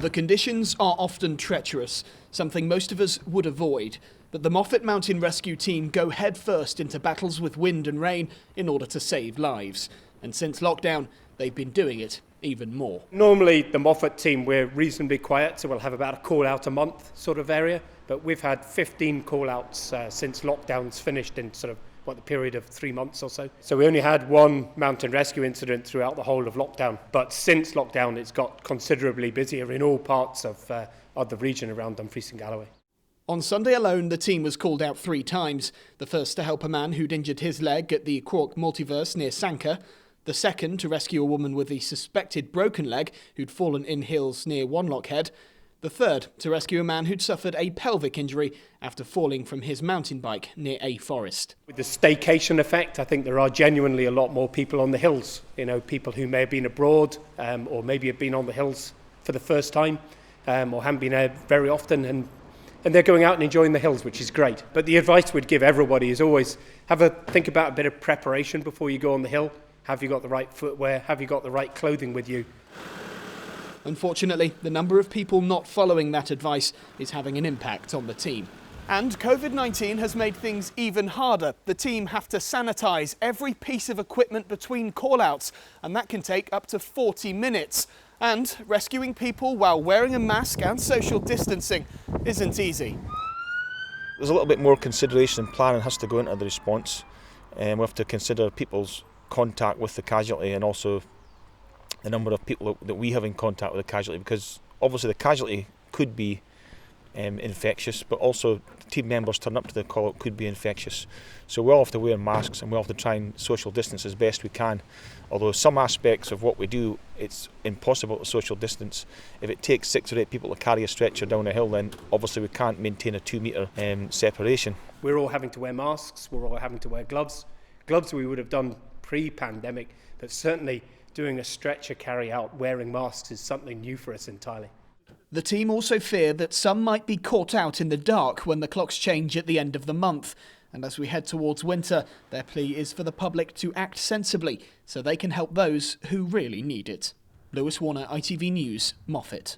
The conditions are often treacherous, something most of us would avoid. But the Moffat Mountain Rescue Team go headfirst into battles with wind and rain in order to save lives. And since lockdown, they've been doing it even more. Normally, the Moffat team, we're reasonably quiet, so we'll have about a call out a month sort of area. But we've had 15 call outs since lockdown's finished in sort of the period of 3 months or so. So we only had one mountain rescue incident throughout the whole of lockdown. But since lockdown, it's got considerably busier in all parts of the region around Dumfries and Galloway. On Sunday alone, the team was called out 3 times. The first to help a man who'd injured his leg at the Quark Multiverse near Sanker. The second to rescue a woman with a suspected broken leg who'd fallen in hills near Wanlock Head. The third to rescue a man who'd suffered a pelvic injury after falling from his mountain bike near a forest. With the staycation effect, I think there are genuinely a lot more people on the hills. You know, people who may have been abroad or maybe have been on the hills for the first time or haven't been there very often, and they're going out and enjoying the hills, which is great. But the advice we'd give everybody is always think about a bit of preparation before you go on the hill. Have you got the right footwear? Have you got the right clothing with you? Unfortunately, the number of people not following that advice is having an impact on the team. And COVID-19 has made things even harder. The team have to sanitise every piece of equipment between call-outs, and that can take up to 40 minutes. And rescuing people while wearing a mask and social distancing isn't easy. There's a little bit more consideration and planning has to go into the response. We have to consider people's contact with the casualty and also the number of people that we have in contact with the casualty, because obviously the casualty could be infectious, but also team members turning up to the call-out could be infectious. So we all have to wear masks and we all have to try and social distance as best we can. Although some aspects of what we do, it's impossible to social distance. If it takes 6 or 8 people to carry a stretcher down a hill, then obviously we can't maintain a 2 metre separation. We're all having to wear masks, we're all having to wear gloves. Gloves we would have done pre-pandemic, but certainly doing a stretcher carry out wearing masks is something new for us entirely. The team also fear that some might be caught out in the dark when the clocks change at the end of the month. And as we head towards winter, their plea is for the public to act sensibly so they can help those who really need it. Lewis Warner, ITV News, Moffat.